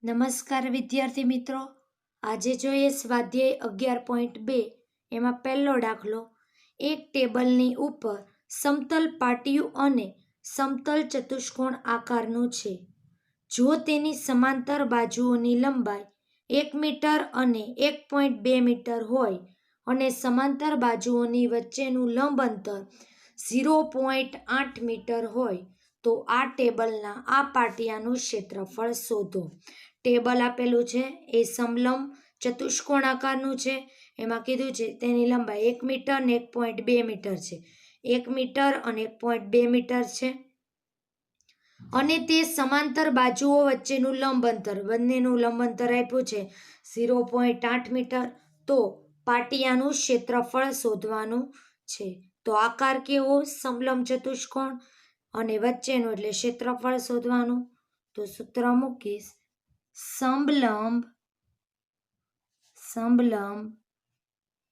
નમસ્કાર વિદ્યાર્થી મિત્રો, આજે જોઈએ સ્વાધ્યાય 11.2 એમાં પહેલો દાખલો. એક ટેબલની ઉપર સમતલ પાટિયું અને સમતલ ચતુષ્કોણ આકારનું છે. જો તેની સમાંતર બાજુઓની લંબાઈ 1 મીટર અને 1.2 મીટર હોય અને સમાંતર બાજુઓની વચ્ચેનું લંબ અંતર 0.8 મીટર હોય તો આ ટેબલના આ પાટિયાનું ક્ષેત્રફળ શોધો. ટેબલ આપેલું છે એ સમલંબ ચતુષ્કોણ આકારનું છે. એમાં કીધું છે તેની લંબાઈ 1 મીટર અને 1.2 મીટર છે. 1 મીટર અને 1.2 મીટર છે અને તે સમાંતર બાજુઓ વચ્ચેનું લંબ અંતર, બંનેનું લંબ અંતર આપ્યું છે 0.8 મીટર. તો પાટિયાનું ક્ષેત્રફળ શોધવાનું છે. તો આકાર કેવો? સમલંબ ચતુષ્કોણ અને વચ્ચેનું એટલે ક્ષેત્રફળ શોધવાનું. તો સૂત્ર મૂકીશ સમલંબ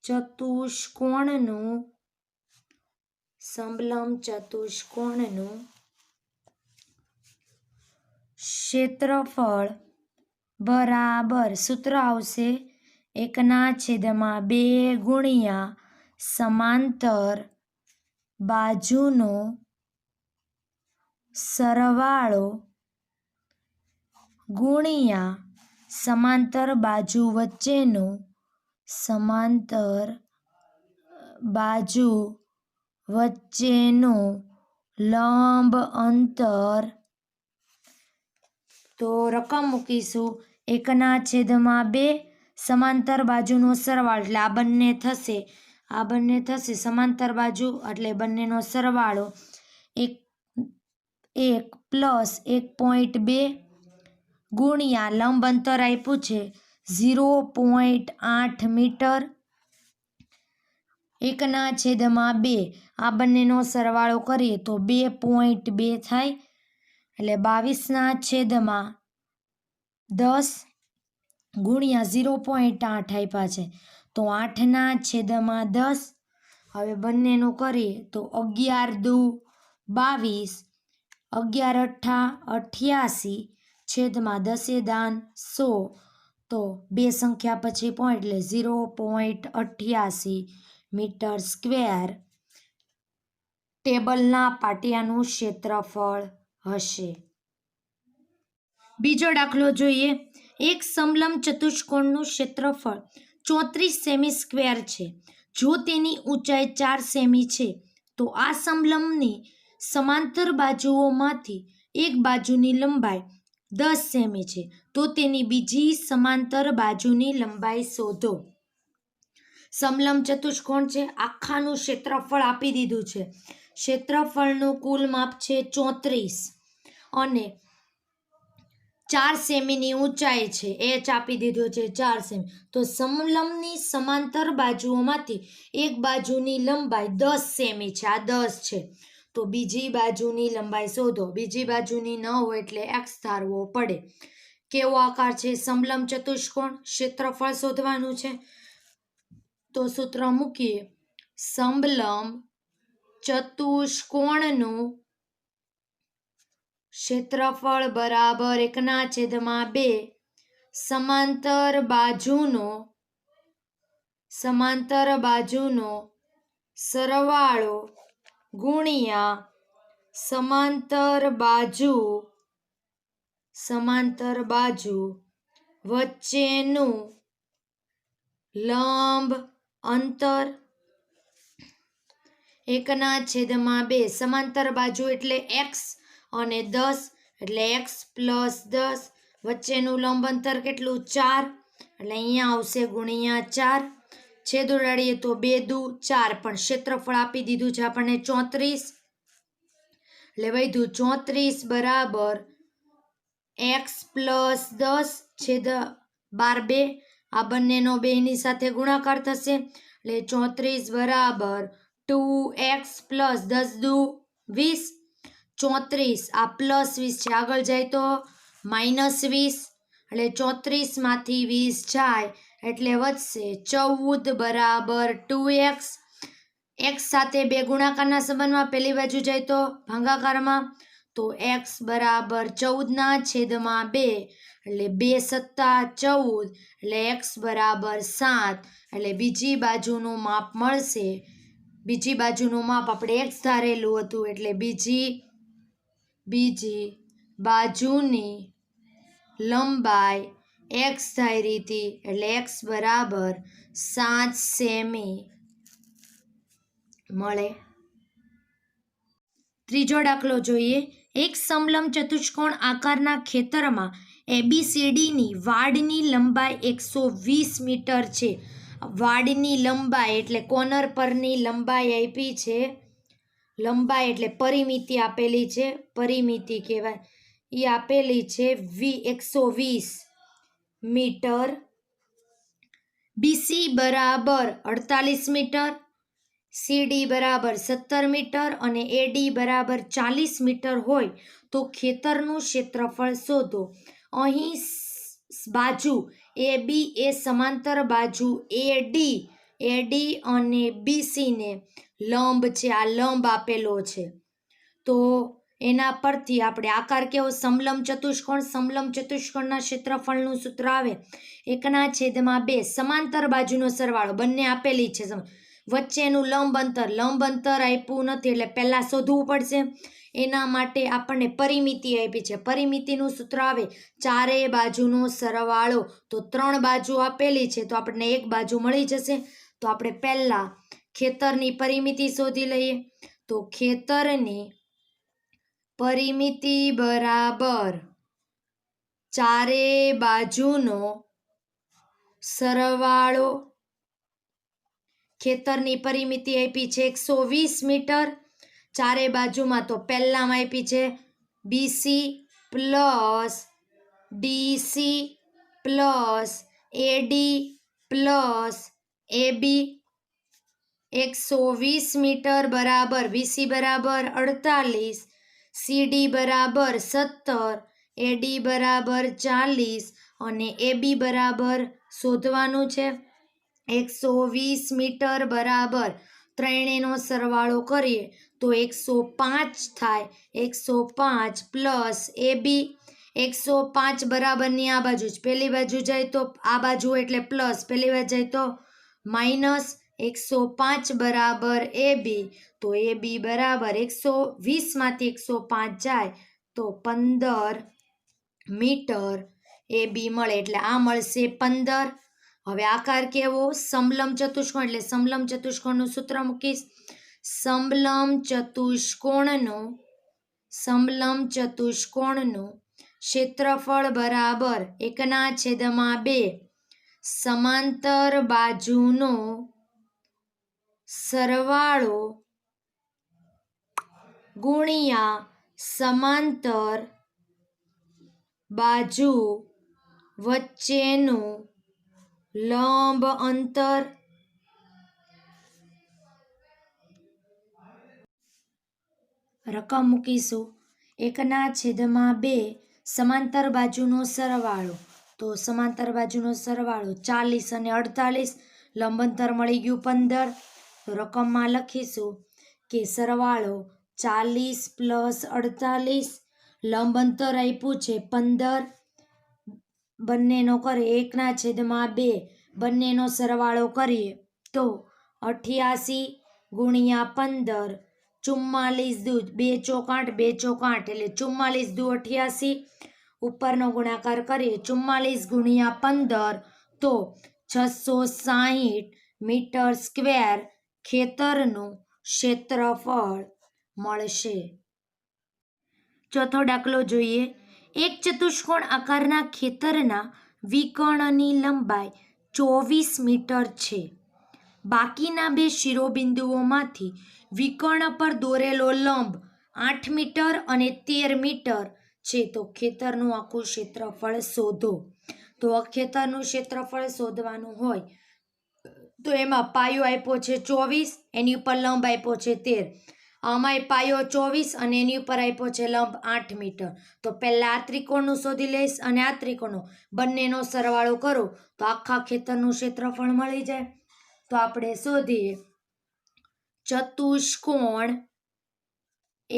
ચતુષ્કોણનું ક્ષેત્રફળ બરાબર સૂત્ર આવશે 1/2 ગુણ્યા સમાંતર બાજુનો સરવાળો ગુણ્યા સમાંતર બાજુ વચ્ચેનું લંબ અંતર. તો રકમ મૂકીશું 1/2 સમાંતર બાજુનો સરવાળો એટલે આ બંને થશે સમાંતર બાજુ એટલે બંનેનો સરવાળો 1 પ્લસ 1.2 ગુણ્યા લંબ અંતર આપ્યું છે 0.8 મીટર. 1/2 આ બંનેનો સરવાળો કરીએ તો 2.2 થાય એટલે 22/10 ગુણ્યા 0.8 આપ્યા છે તો 8/10. હવે બંનેનું કરીએ તો 11 × 2 = 11 × 8 = 88 / 10 = 100. તો બે સંખ્યા પછી પોઈન્ટ એટલે 0.88 મીટર સ્ક્વેર ટેબલના પાટિયાનું ક્ષેત્રફળ હશે. બીજો દાખલો જોઈએ. એક સમલંબ ચતુષ્કોણનું ક્ષેત્રફળ 34 સેમી સ્ક્વેર છે. જો તેની ઊંચાઈ 4 સેમી છે તો આ સમલંબની સમાંતર બાજુઓમાંથી એક બાજુની લંબાઈ 10 સેમી છે તો તેની બીજી સમાંતર બાજુની લંબાઈ શોધો. સમલંબ ચતુષ્કોણ છે, આખાનું ક્ષેત્રફળ આપી દીધું છે. ક્ષેત્રફળનું કુલ માપ છે 34 અને 4 સેમીની ઊંચાઈ છે, h આપી દીધો છે 4 સેમી. તો સમલંબની સમાંતર બાજુઓમાંથી એક બાજુની લંબાઈ 10 સેમી છે, આ 10 છે. તો બીજી બાજુની લંબાઈ શોધો. બીજી બાજુની ન હોય એટલે x ધારવો પડે. કેવો આકાર છે? સમલંબ ચતુષ્કોણ. ક્ષેત્રફળ શોધવાનું છે. તો સૂત્ર મૂકીએ સમલંબ ચતુષ્કોણનું ક્ષેત્રફળ બરાબર 1/2 સમાંતર બાજુનો સરવાળો ગુણ્યા સમાંતર બાજુ વચ્ચેનું લંબ અંતર. 1/2 સમાંતર બાજુ એટલે x અને 10 એટલે x + 10 વચ્ચેનું લંબ અંતર કેટલું? 4 એટલે અહીંયા આવશે ગુણ્યા 4. છેદ ઉડાડીએ તો 2 × 2 = 4 પણ ક્ષેત્રફળ આપી દીધું છે આપણને 34 એટલે વધ્યું 34 બરાબર x + 10 છેદ 12 આ બંનેનો બેની સાથે ગુણાકાર થશે એટલે 34 બરાબર 2x + 10 × 2 = 20. 34 આ +20 છે, આગળ જાય તો -20 એટલે 34માંથી 20 જાય એટલે વધશે 14 બરાબર 2x. x સાથે બે ગુણાકારના સંબંધમાં પહેલી બાજુ જાય તો ભાગાકારમાં તો x બરાબર 14/2 એટલે 2 સત્તા 14 એટલે x બરાબર 7 એટલે બીજી બાજુનું માપ મળશે. બીજી બાજુનું માપ આપણે x ધારેલું હતું એટલે બીજી બાજુની લંબાઈ x ધારી હતી એટલે x બરાબર 7 સેમી મળે. ત્રીજો દાખલો જોઈએ. એક સમલંબ ચતુષ્કોણ આકારના ખેતરમાં ABCDની વાડની લંબાઈ 120 મીટર છે. વાડની લંબાઈ એટલે કોર્નર પરની લંબાઈ આપી છે. લંબાઈ એટલે પરિમિતિ આપેલી છે, પરિમિતિ કહેવાય, એ આપેલી છે 120 મીટર. BC બરાબર 48 મીટર, CD બરાબર 17 મીટર અને AD બરાબર 40 મીટર હોય તો ખેતરનું ક્ષેત્રફળ શોધો. અહીં બાજુ AB એ સમાંતર બાજુ AD અને BC ને લંબ છે, આ લંબ આપેલો છે. તો એના પરથી આપણે આકાર કેવો સમલંબ ચતુષ્કોણના ક્ષેત્રફળનું સૂત્ર આવે 1/2 સમાંતર બાજુનો સરવાળો, બંને આપેલી છે, વચ્ચેનું લંબ અંતર આપ્યું નથી એટલે પહેલાં શોધવું પડશે. એના માટે આપણને પરિમિતિ આપી છે, પરિમિતિનું સૂત્ર આવે ચારેય બાજુનો સરવાળો. તો 3 બાજુ આપેલી છે તો આપણને એક બાજુ મળી જશે. તો આપણે પહેલાં ખેતરની પરિમિતિ શોધી લઈએ. તો ખેતરની પરિમિતિ બરાબર ચારેય બાજુનો સરવાળો. ખેતરની પરિમિતિ આપી છે 120 મીટર, ચારે બાજુમાં તો પહેલામાં આપી છે BC plus DC plus AD plus AB. 120 metre બરાબર BC બરાબર 48, CD બરાબર 17, AD બરાબર 40 અને AB બરાબર શોધવાનું છે. 120 મીટર બરાબર ત્રણેયનો સરવાળો કરીએ તો 105 થાય. 105 પ્લસ AB, 105 બરાબરની આ બાજુ જ, પેલી બાજુ જાય તો આ બાજુ એટલે પ્લસ, પેલી બાજુ જાય તો માઇનસ. 105 બરાબર AB, તો AB બરાબર 120માંથી 105 જાય તો 15 મીટર AB મળે એટલે આ મળશે 15. હવે આકાર કેવો સમલંબ ચતુષ્કોણ એટલે સમલંબ ચતુષ્કોણનું સૂત્ર મૂકીશ. સમલંબ ચતુષ્કોણનું ક્ષેત્રફળ બરાબર 1/2 સમાંતર બાજુનો સરવાળો ગુણ્યા સમાંતર બાજુ વચ્ચેનું લંબ અંતર. રકમ મૂકીશું 1/2 સમાંતર બાજુનો સરવાળો. તો સમાંતર બાજુનો સરવાળો 40 અને 48, લંબ અંતર મળી ગયું 15. તો રકમમાં લખીશું કે સરવાળો 40 પ્લસ 48, લંબ અંતર આપ્યું છે 15, બંનેનો કરીએ 1/2, બંનેનો સરવાળો કરીએ તો 88 ગુણ્યા 15, 44 દૂ 2 ચોક 8, 2 ચોક 8 એટલે 44 દૂ 88. ઉપરનો ગુણાકાર કરીએ 44 ગુણ્યા 15 તો 660 મીટર સ્ક્વેર ખેતરનું ક્ષેત્રફળ મળશે. ચોથો દાખલો જોઈએ. એક ચતુષ્કોણ આકારના ખેતરના વિકર્ણની લંબાઈ 24 મીટર છે. બાકીના બે શિરોબિંદુઓમાંથી વિકર્ણ પર દોરેલો લંબ 8 મીટર અને 13 મીટર છે. તો ખેતરનું આખું ક્ષેત્રફળ શોધો. તો ખેતરનું ક્ષેત્રફળ શોધવાનું હોય તો એમાં પાયો આપ્યો છે 24, એની ઉપર લંબ આપ્યો છે 13. આમાંય પાયો 24 અને એની ઉપર આપ્યો છે લંબ 8 મીટર. તો પહેલાં આ ત્રિકોણનું શોધી લઈશ અને આ ત્રિકોણનો બંનેનો સરવાળો કરો તો આખા ખેતરનું ક્ષેત્રફળ મળી જાય. તો આપણે શોધીએ ચતુષ્કોણ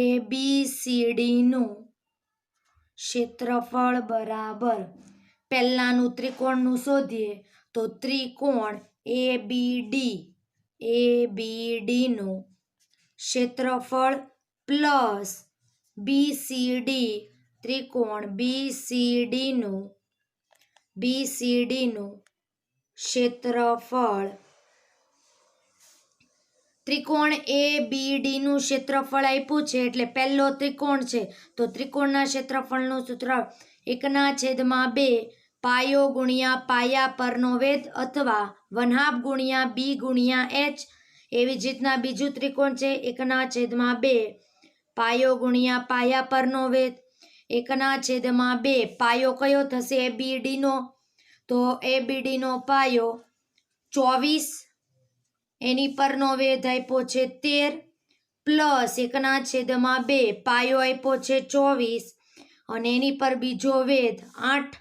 ABCD નું ક્ષેત્રફળ બરાબર પહેલાનું ત્રિકોણનું શોધીએ તો ત્રિકોણ ABD નું ક્ષેત્રફળ પ્લસ BCD ત્રિકોણ BCD નું ક્ષેત્રફળ. ત્રિકોણ ABD નું ક્ષેત્રફળ આપ્યું છે એટલે પહેલો ત્રિકોણ છે તો ત્રિકોણના ક્ષેત્રફળનું સૂત્ર 1/2 પાયો ગુણ્યા પાયા પરનો વેધ અથવા 1/2 ગુણ્યા B ગુણ્યા H. એવી જ રીતના બીજું ત્રિકોણ છે 1/2 પાયો ગુણ્યા પાયા પરનો વેધ 1/2 પાયો કયો થશે ABD નો તો ABD નો પાયો 24 એની પરનો વેધ આપ્યો છે 13 પ્લસ 1/2 પાયો આપ્યો છે 24 અને એની પર બીજો વેધ 8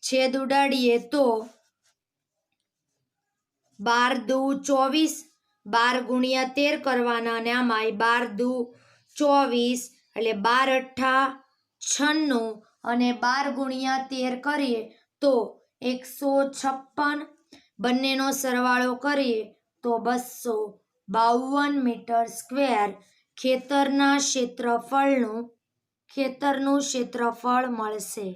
છેદ ઉડાડીએ તો 12 દુ 24 12 ગુણ્યા 13 કરવાના અને આમાં 12 દુ 24 એટલે 12 8 96 અને 12 ગુણ્યા 13 કરીએ તો 156 બંનેનો સરવાળો કરીએ તો 252 મીટર સ્ક્વેર ખેતરનું ક્ષેત્રફળ મળશે.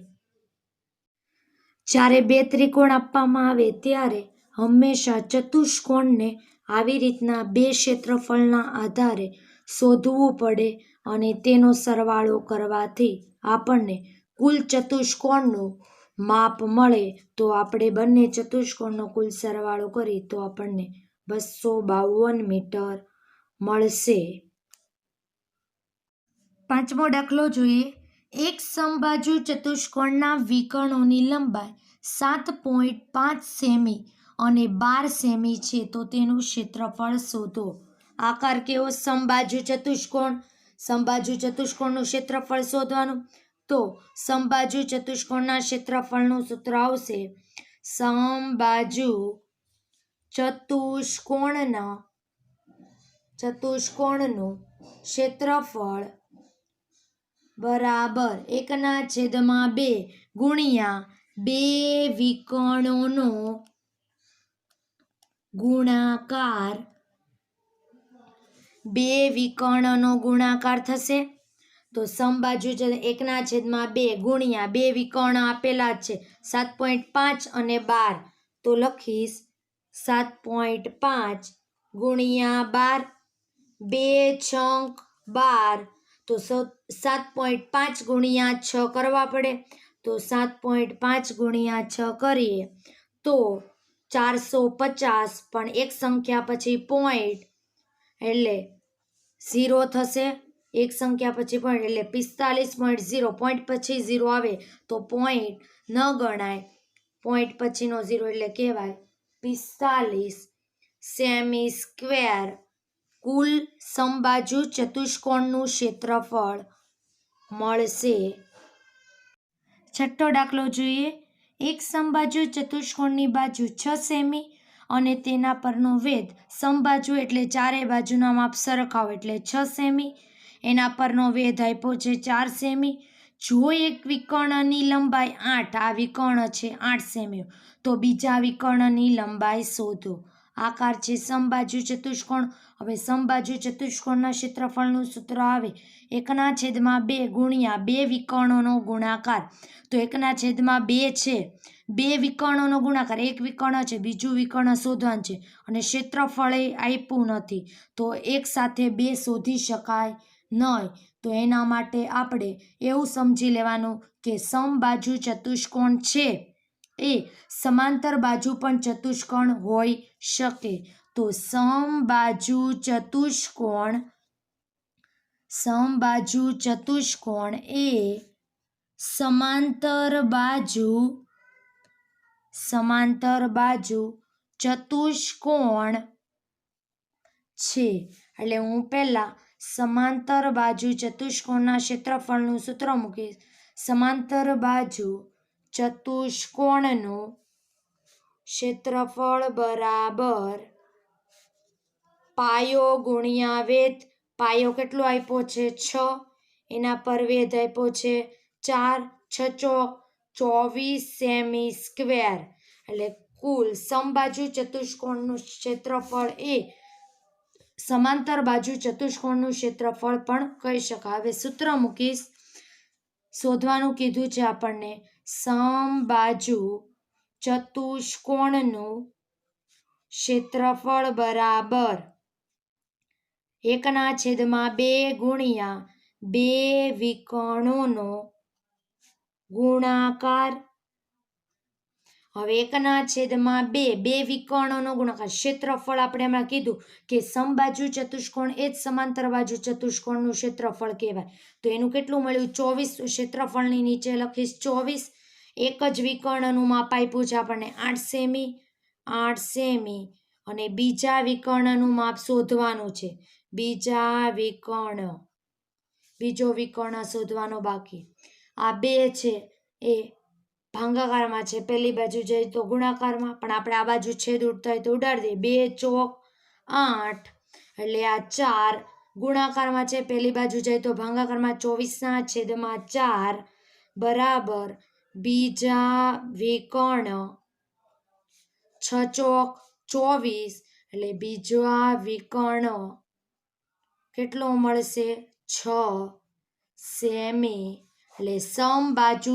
જ્યારે બે ત્રિકોણ આપવામાં આવે ત્યારે હંમેશા ચતુષ્કોણને આવી રીતના બે ક્ષેત્રફળના આધારે શોધવું પડે અને તેનો સરવાળો કરવાથી આપણને કુલ ચતુષ્કોણનું માપ મળે તો આપણે બંને ચતુષ્કોણનો કુલ સરવાળો કરીએ તો આપણને 252 મીટર મળશે. પાંચમો દાખલો જોઈએ. એક સમબાજુ ચતુષ્કોણના વિકર્ણોની લંબાઈ 7.5 સેમી અને 12 સેમી છે તો તેનું ક્ષેત્રફળ શોધો. આકાર કેવો? સમબાજુ ચતુષ્કોણનું ક્ષેત્રફળ શોધવાનું તો સમબાજુ ચતુષ્કોણના ક્ષેત્રફળનું સૂત્ર આવશે સમબાજુ ચતુષ્કોણનું ક્ષેત્રફળ બરાબર 1/2 ગુણ્યા બે વિકર્ણોનો ગુણાકાર થશે. તો સમબાજુ 1/2 ગુણ્યા બે વિકર્ણ આપેલા છે 7.5 અને 12 તો લખીશ 7.5 ગુણ્યા 12 બે છંક 12 તો 7.5 ગુણ્યા 6 કરવા પડે તો 7.5 ગુણ્યા 6 કરીએ તો 450 પણ એક સંખ્યા પછી પોઈન્ટ એટલે 0 થશે. એક સંખ્યા પછી પોઈન્ટ એટલે 45.0 પોઈન્ટ પછી 0 આવે તો પોઈન્ટ ન ગણાય. પોઈન્ટ પછીનો 0 એટલે કહેવાય 45 સેમી સ્ક્વેર કુલ સમબાજુ ચતુષ્કોણનું ક્ષેત્રફળ મળશે. છઠ્ઠો દાખલો જોઈએ. એક સમબાજુ ચતુષ્કોણની બાજુ 6 સેમી અને તેના પરનો વેધ સમબાજુ એટલે ચારે બાજુના માપ સરખાવ એટલે 6 સેમી. એના પરનો વેધ આપ્યો છે 4 સેમી. જો એક વિકર્ણની લંબાઈ 8 આ વિકર્ણ છે 8 સેમી તો બીજા વિકર્ણની લંબાઈ શોધો. આકાર છે સમબાજુ ચતુષ્કોણ. હવે સમબાજુ ચતુષ્કોણના ક્ષેત્રફળનું સૂત્ર આવે 1/2 ગુણ્યા બે વિકર્ણોનો ગુણાકાર. તો 1/2 છે બે વિકર્ણોનો ગુણાકાર. એક વિકર્ણ છે બીજું વિકર્ણ શોધવાનું છે અને ક્ષેત્રફળ આપ્યું નથી તો એક સાથે બે શોધી શકાય નહીં. તો એના માટે આપણે એવું સમજી લેવાનું કે સમબાજુ ચતુષ્કોણ છે એ સમાંતર બાજુ પણ ચતુષ્કોણ હોઈ શકે. તો સમબાજુ ચતુષ્કોણ એ સમાંતર બાજુ ચતુષ્કોણ છે. એટલે હું પહેલા સમાંતર બાજુ ચતુષ્કોણના ક્ષેત્રફળનું સૂત્ર મૂકીશ. સમાંતર બાજુ ચતુષ્કોણનું ક્ષેત્રફળ બરાબર પાયો ગુણ્યા વેધ પાયો કેટલો આપ્યો છે 6, એના પર વેધ આપ્યો છે 4, 6 ચોક 24 સેમી સ્ક્વેર, એટલે કુલ સમબાજુ ચતુષ્કોણનું ક્ષેત્રફળ એ સમાંતર બાજુ ચતુષ્કોણનું ક્ષેત્રફળ પણ કહી શકાય. હવે સૂત્ર મૂકીશ, શોધવાનું કીધું છે આપણને, સમબાજુ ચતુષ્કોણનું ક્ષેત્રફળ બરાબર 1/2 ગુણ્યા 2 વિકર્ણોનો ગુણાકાર. હવે 1/2 વિકર્ણોનો ગુણાકાર, ક્ષેત્રફળ આપણે હમણાં કીધું કે સમબાજુ ચતુષ્કોણ એ જ સમાંતર બાજુ ચતુષ્કોણનું ક્ષેત્રફળ કહેવાય. તો એનું કેટલું મળ્યું 24. ક્ષેત્રફળની નીચે લખીશ 24. એક જ વિકર્ણનું માપ આપ્યું છે આપણને 8 સેમી, અને બીજા વિકર્ણનું માપ શોધવાનું છે. બીજો વિકર્ણ શોધવાનો બાકી. આ 2 છે એ ભાગાકારમાં છે, પહેલી બાજુ જાય તો ગુણાકારમાં, પણ આપણે આ બાજુ છેદ ઉડતા હોય તો ઉડાડી દઈએ. 2 ચોક 8, એટલે આ 4 ગુણાકારમાં છે, પહેલી બાજુ જાય તો ભાગાકારમાં, 24/4 બરાબર બીજા વિકર્ણ 6 ચોક 24, એટલે બીજા વિકર્ણ કેટલો મળશે 6 સેમી. એટલે સમબાજુ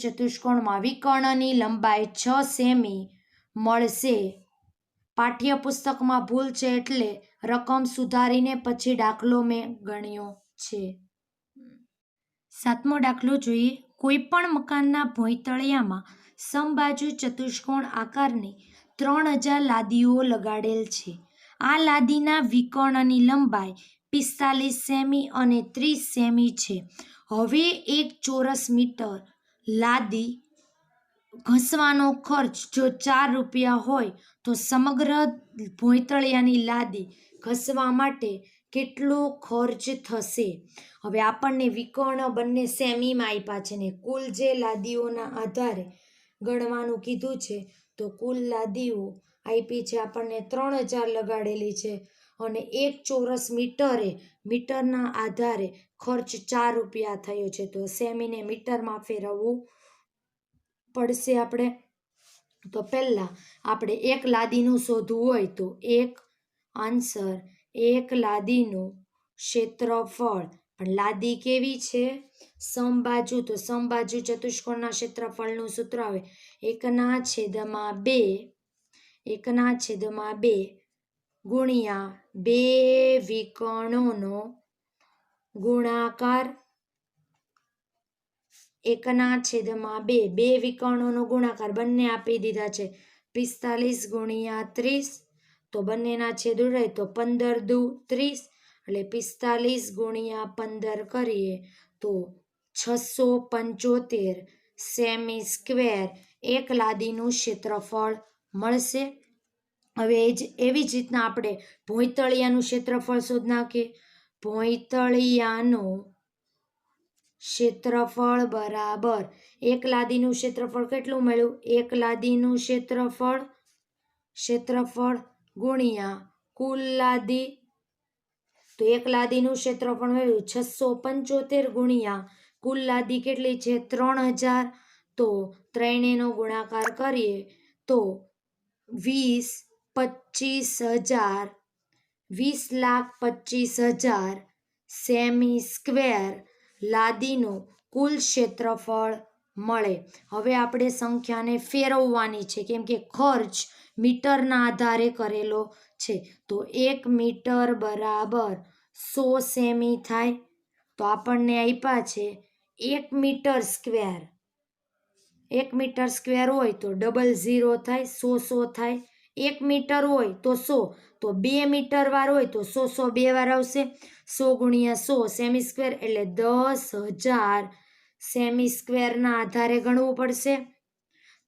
ચતુષ્કોણમાં વિકર્ણની લંબાઈ 6 સેમી મળશે. પાઠ્યપુસ્તકમાં ભૂલ છે એટલે રકમ સુધારીને પછી દાખલો મેં ગણ્યો છે. 7મો દાખલો જોઈએ. કોઈ પણ મકાનના ભોંયતળિયામાં સમબાજુ ચતુષ્કોણ આકારની 3000 લાદીઓ લગાડેલ છે. આ લાદીના વિકર્ણની લંબાઈ 45 સેમી અને 30 સેમી છે. હવે 1 ચોરસ મીટર લાદી ઘસવાનો ખર્ચ જો 4 રૂપિયા હોય તો સમગ્ર ભોંયતળિયાની લાદી ઘસવા માટે કેટલો ખર્ચ થશે? હવે આપણને વિકર્ણ બંને સેમીમાં આપ્યા છે ને કુલ જે લાદીઓના આધારે ગણવાનું કીધું છે, તો કુલ લાદીઓ આપી છે આપણને 3000 લગાડેલી છે, અને 1 ચોરસ મીટરના આધારે ખર્ચ 4 રૂપિયા થયો છે. તો સેમીને મીટરમાં ફેરવવું પડશે આપણે. તો પહેલાં આપણે એક લાદીનું શોધવું હોય તો એક લાદીનું ક્ષેત્રફળ, પણ લાદી કેવી છે સમબાજુ, તો સમબાજુ ચતુષ્કોણના ક્ષેત્રફળનું સૂત્ર આવે 1/2 ગુણ્યા 2 વિકર્ણોનો ગુણાકાર. 1/2 વિકર્ણોનો ગુણાકાર બંને આપી દીધા છે 45 ગુણ્યા 30, તો બંનેના છેદ ઉડાય તો 15 દુ 30, એટલે 45 ગુણ્યા 15 કરીએ તો 675 સેમી સ્ક્વેર એક લાદીનું ક્ષેત્રફળ મળશે. હવે એવી જ રીતના આપણે ભોંયતળિયાનું ક્ષેત્રફળ શોધી નાખીએ. ભોંયતળિયાનું ક્ષેત્રફળ બરાબર એક લાદીનું ક્ષેત્રફળ કેટલું મળ્યું? એક લાદીનું ક્ષેત્રફળ ગુણ્યા કુલ લાદી, તો એક લાદીનું ક્ષેત્રફળ મળ્યું 675 ગુણ્યા કુલ લાદી કેટલી છે 3000, તો 3 નો ગુણાકાર કરીએ તો 20,25,000 સેમી સ્ક્વેર લાદીનું કુલ ક્ષેત્રફળ મળે. હવે આપણે સંખ્યાને ફેરવવાની છે, કેમ કે ખર્ચ મીટરના આધારે કરેલો છે. તો 1 મીટર બરાબર 100 સેમી થાય. તો આપણને આપ્યા છે 1 મીટર સ્ક્વેર. 1 મીટર સ્ક્વેર હોય તો 00 થાય, 100 થાય. 1 મીટર હોય તો 100, તો 2 મીટર વાર હોય તો 100 2 વાર આવશે. 100 ગુણ્યા 100 સેમી સ્ક્વેર એટલે 10,000 સેમી સ્ક્વેરના આધારે ગણવું પડશે.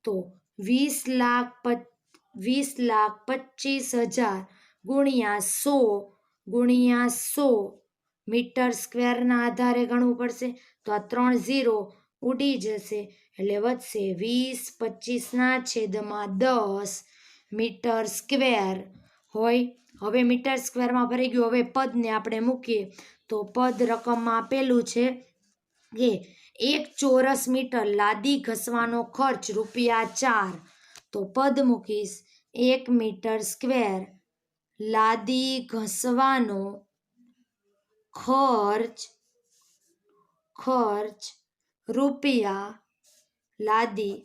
તો 20,25,000 ગુણ્યા 100 મીટર સ્ક્વેરના આધારે ગણવું પડશે. તો આ 3 0 ઉડી જશે, એટલે વધશે 20,25/10 મીટર સ્ક્વેર હોય. હવે મીટર સ્ક્વેરમાં ભરાઈ ગયું. હવે પદને આપણે મૂકીએ તો પદ રકમમાં આપેલું છે કે 1 ચોરસ મીટર લાદી ઘસવાનો ખર્ચ ₹4. તો પદ મૂકીશ 1 મીટર સ્ક્વેર લાદી ઘસવાનો ખર્ચ રૂપિયા લાદી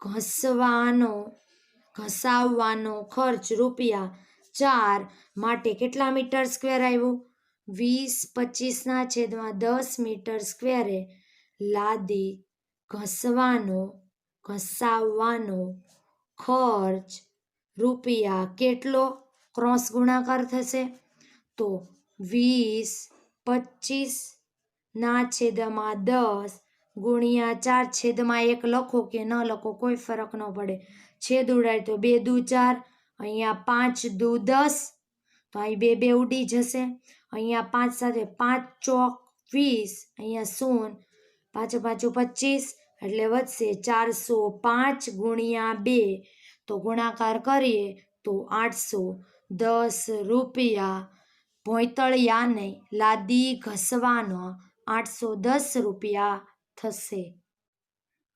ઘસાવવાનો ખર્ચ ₹4 માટે કેટલા મીટર સ્ક્વેર આવ્યું? 20 25/10 મીટર સ્ક્વેરે લાદી ઘસાવવાનો ખર્ચ રૂપિયા કેટલો? ક્રોસ ગુણાકાર થશે તો 20 25/10 ગુણ્યા 4/1 લખો કે ન લખો કોઈ ફરક ન પડે. છેદ ઉડાય તો 2 દુ 4, અહીંયા 5 દુ 10, તો અહીં 2 ઉડી જશે. અહીંયા 5 સાથે 5 ચોક 20, અહીંયા 0, 5 5 25 એટલે વધશે 405 ગુણ્યા 2, તો ગુણાકાર કરીએ તો 810 રૂપિયા. ભોંયતળિયાને લાદી ઘસવાના 810 રૂપિયા થશે.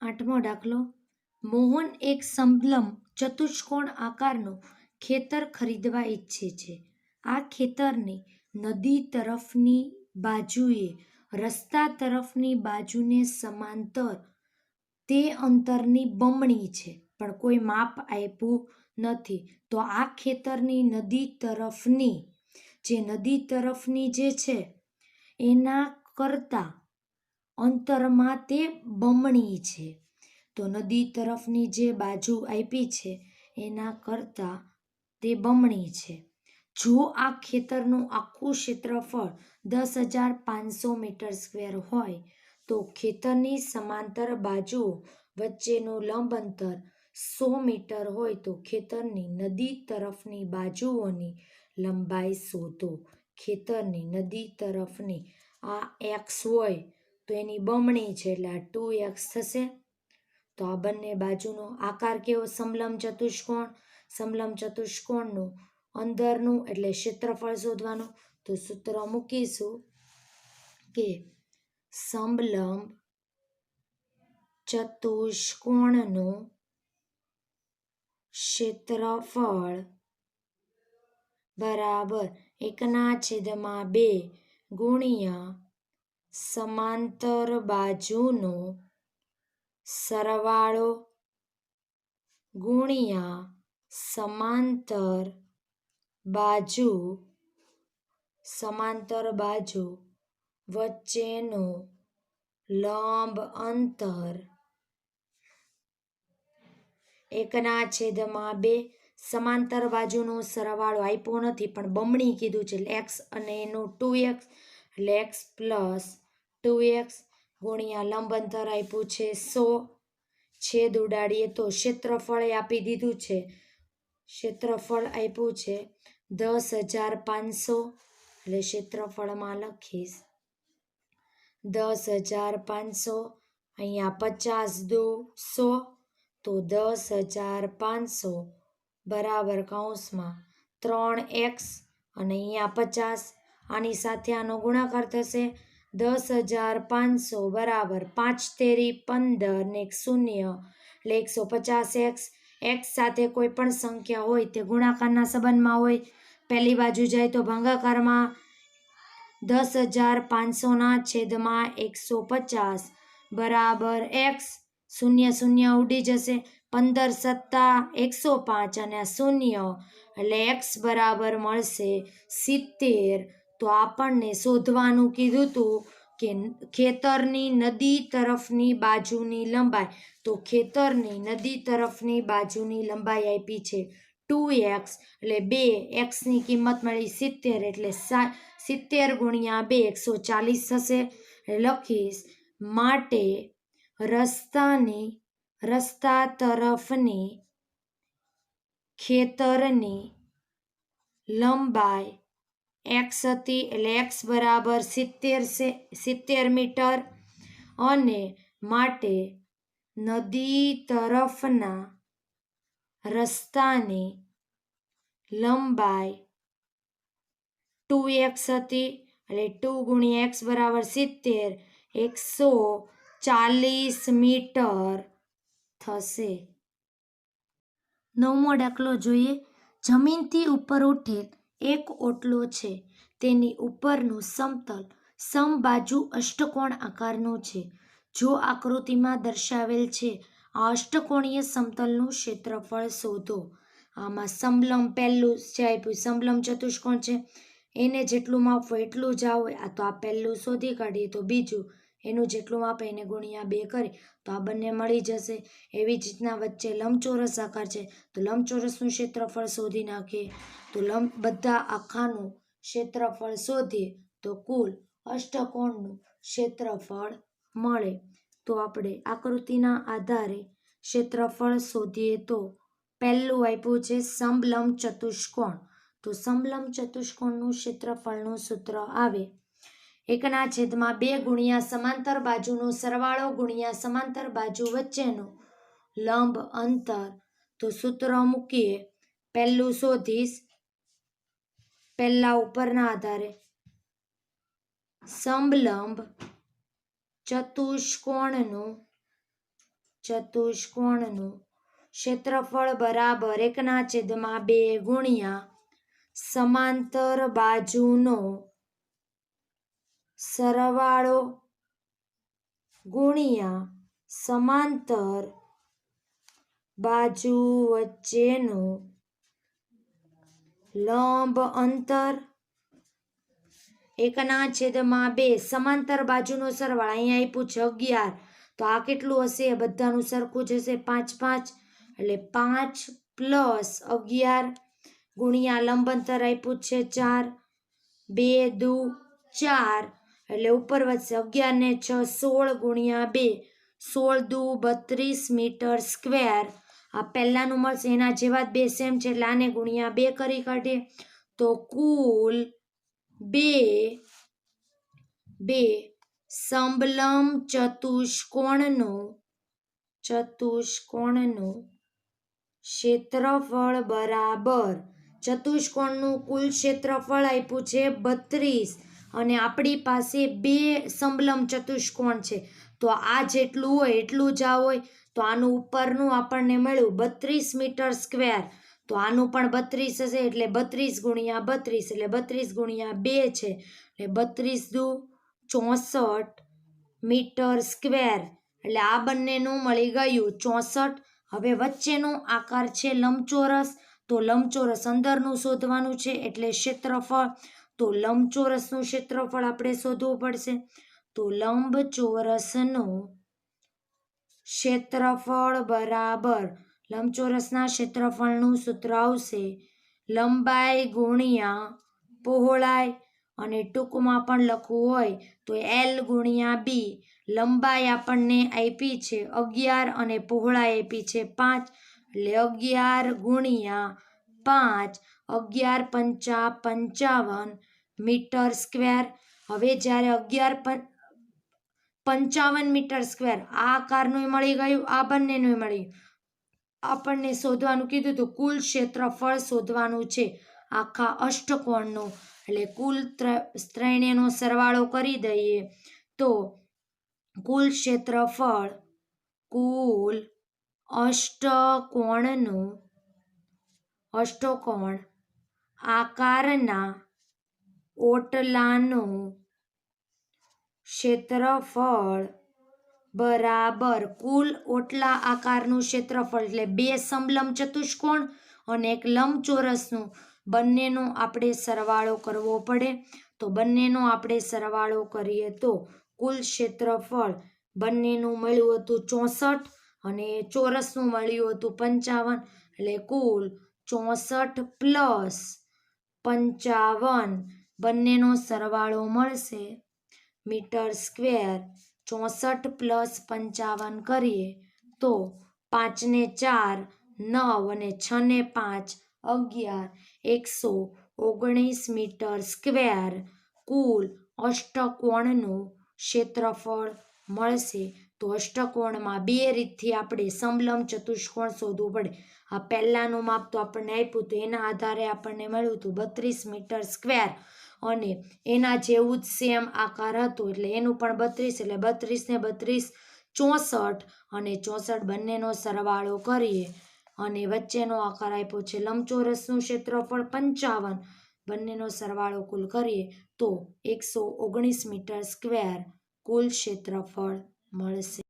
8મો દાખલો. મોહન એક સમલંબ ચતુષ્કોણ આકારનું ખેતર ખરીદવા ઈચ્છે છે. આ ખેતરની નદી તરફની બાજુએ રસ્તા તરફની બાજુને સમાંતર તે અંતરની બમણી છે, પણ કોઈ માપ આપ્યું નથી. તો આ ખેતરની નદી તરફની જે છે એના કરતા અંતરમાં તે બમણી છે. તો નદી તરફની જે બાજુ આપી છે એના કરતા તે બમણી છે. જો આ ખેતરનું આખું ક્ષેત્રફળ 10,500 મીટર સ્ક્વેર હોય તો ખેતરની સમાંતર બાજુઓ વચ્ચેનું લંબ અંતર 100 મીટર હોય તો ખેતરની નદી તરફની બાજુઓની લંબાઈ શોધો. ખેતરની નદી તરફની આ x હોય તો એની બમણી છે એટલે આ 2x થશે. તો આ બંને બાજુનો આકાર કેવો? સમલંબ ચતુષ્કોણનું અંદરનું એટલે ક્ષેત્રફળ શોધવાનું. તો સૂત્ર મૂકીશું કે સમલંબ ચતુષ્કોણનું ક્ષેત્રફળ બરાબર 1/2 ગુણ્યા સમાંતર બાજુનો સરવાળો ગુણ્યા સમાંતર બાજુ વચ્ચેનું લંબ અંતર 1/2. સમાંતર બાજુનો સરવાળો આપ્યો નથી પણ બમણી કીધું છે એટલે x અને એનું 2x એટલે x પ્લસ 2x ગુણ્યા લંબ અંતર આપ્યું છે 100. છેદ ઉડાડીએ તો ક્ષેત્રફળ આપી દીધું છે. ક્ષેત્રફળ આપ્યું છે 10,500 એટલે ક્ષેત્રફળમાં લખીશ 10,500. અહીંયા 50 દુ 100 તો 10,500 બરાબર કૌંસમાં 3x અને અહીંયા 50. આની સાથે આનો ગુણાકાર થશે 10,500 બરાબર 5 તેરી 15 ને 1 શૂન્ય એટલે 150x. x સાથે કોઈ પણ સંખ્યા હોય તે ગુણાકારના સંબંધમાં હોય. પહેલી બાજુ જાય તો ભાગાકારમાં 10,500/150 બરાબર x. શૂન્ય શૂન્ય ઉડી જશે. 15 સત્તા 105 અને આ શૂન્ય એટલે x બરાબર મળશે 70. તો આપણને શોધવાનું કીધું હતું કે ખેતરની નદી તરફની બાજુની લંબાઈ. તો ખેતરની નદી તરફની બાજુની લંબાઈ આપી છે 2x એટલે 2xની કિંમત મળી 70 એટલે 70 ગુણ્યા 2 140 થશે. લખીશ માટે રસ્તા તરફની ખેતરની લંબાઈ x હતી એટલે x બરાબર 70 મીટર અને માટે નદી તરફના રસ્તાની લંબાઈ 2x હતી એટલે 2 ગુણ્યા x બરાબર 70, 140 મીટર થશે. 9મો દાખલો જોઈએ. જમીનથી ઉપર ઉઠેલ એક ઓટલો છે. તેની ઉપરનું સમતલ સમબાજુ અષ્ટકોણ આકારનું છે. જો આકૃતિમાં દર્શાવેલ છે આ અષ્ટકોણીય સમતલનું ક્ષેત્રફળ શોધો. આમાં સમલંબ પહેલું જે આપ્યું સમલંબ ચતુષ્કોણ છે એને જેટલું માપવું એટલું જ આવે. આ તો આ પહેલું શોધી કાઢીએ તો બીજું એનું જેટલું માપે એને ગુણ્યા 2 કરી તો આ બંને મળી જશે. એવી જ રીતના વચ્ચે લંબચોરસ આકાર છે તો લંબચોરસનું ક્ષેત્રફળ શોધી નાખીએ. તો બધા આખાનું ક્ષેત્રફળ શોધીએ તો કુલ અષ્ટકોણનું ક્ષેત્રફળ મળે. તો આપણે આકૃતિના આધારે ક્ષેત્રફળ શોધીએ તો પહેલું આપ્યું છે સમલંબ ચતુષ્કોણ. તો સમલંબ ચતુષ્કોણનું ક્ષેત્રફળનું સૂત્ર આવે 1/2 ગુણ્યા સમાંતર બાજુનો સરવાળો ગુણ્યા સમાંતર બાજુ વચ્ચેનું લંબ અંતર. તો સૂત્ર મૂકીએ. પહેલું શોધીશ પહેલા ઉપરના આધારે સમલંબ ચતુષ્કોણનું ક્ષેત્રફળ બરાબર 1/2 ગુણ્યા સમાંતર બાજુનો સરવાળો ગુણ્યા સમાંતર બાજુ વચ્ચેનું લંબ અંતર 1/2 સમાંતર બાજુનો સરવાળો અહીંયા આપ્યું છે 11. તો આ કેટલું હશે? બધાનું સરખું જ હશે 5 5 એટલે 5 + 11 ગુણ્યા લંબ અંતર આપ્યું છે 4, 2 દુ 4 એટલે ઉપર વધશે 11 ને 6 16 ગુણ્યા 2 16 દુ 32 મીટર સ્ક્વેર. આ પહેલાનું મળશે એના જેવા જ બે સેમ છે એટલે આને ગુણ્યા 2 કરી કાઢીએ તો કુલ બે સમલંબ ચતુષ્કોણનું ક્ષેત્રફળ બરાબર ચતુષ્કોણનું કુલ ક્ષેત્રફળ આપ્યું છે 32 અને આપણી પાસે બે સમલંબ ચતુષ્કોણ છે તો આ જેટલું હોય એટલું જ આ હોય. તો આનું ઉપરનું આપણને મળ્યું 32 મીટર સ્ક્વેર. તો આનું પણ 32 હશે એટલે 32 ગુણ્યા 32 એટલે 32 ગુણ્યા 2 છે એટલે 32 દુ 64 મીટર સ્ક્વેર. એટલે આ બંનેનું મળી ગયું 64. હવે વચ્ચેનો આકાર છે લંબચોરસ. તો લંબચોરસ અંદરનું શોધવાનું છે એટલે ક્ષેત્રફળ. તો લંબચોરસનું ક્ષેત્રફળ આપણે શોધવું પડશે. તો લંબચોરસનું ક્ષેત્રફળ બરાબર લંબચોરસના ક્ષેત્રફળનું સૂત્ર આવશે લંબાઈ ગુણ્યા પહોળાઈ અને ટૂંકમાં પણ લખવું હોય તો L ગુણ્યા B. લંબાઈ આપણને આપી છે 11 અને પહોળાઈ આપી છે 5 એટલે 11 ગુણ્યા 5 11 પંચા 55 મીટર સ્ક્વેર. હવે જ્યારે 11 55 મીટર સ્ક્વેર આ આકારનું મળી ગયું આ બંનેનું મળી ગયું. આપણને શોધવાનું કીધું તો કુલ ક્ષેત્રફળ શોધવાનું છે આખા અષ્ટકોણનું. એટલે કુલ ત્રણેયનો સરવાળો કરી દઈએ તો કુલ ક્ષેત્રફળ કુલ અષ્ટકોણ આકારના ઓટલાનું ક્ષેત્રફળ બરાબર કુલ ઓટલા આકારનું ક્ષેત્રફળ એટલે બે સમલંબ ચતુષ્કોણ અને એક લંબચોરસનું બંનેનો આપણે સરવાળો કરવો પડે. તો બંનેનો આપણે સરવાળો કરીએ તો કુલ ક્ષેત્રફળ બંનેનું મળ્યું હતું 64 અને ચોરસનું મળ્યું હતું 55 એટલે કુલ 64 + 55 બંનેનો સરવાળો મળશે મીટર સ્ક્વેર. 64 + 55 કરીએ તો 5 ને 4 9 અને 6 ને 5 11 119 મીટર સ્ક્વેર કુલ અષ્ટકોણનું ક્ષેત્રફળ મળશે. તો અષ્ટકોણમાં બે રીતથી આપણે સમલંબ ચતુષ્કોણ શોધવું પડે. આ પહેલાનું માપ તો આપણને આપ્યું તો એના આધારે આપણને મળ્યું હતું 32 મીટર સ્ક્વેર અને એના જેવું જ સેમ આકાર હતું એટલે એનું પણ 32 એટલે 32 ને 32 64 અને 64 બંનેનો સરવાળો કરીએ અને વચ્ચેનો આકાર આપ્યો છે લંબચોરસનું ક્ષેત્રફળ 55 બંનેનો સરવાળો કુલ કરીએ તો 119 મીટર સ્ક્વેર કુલ ક્ષેત્રફળ મળશે।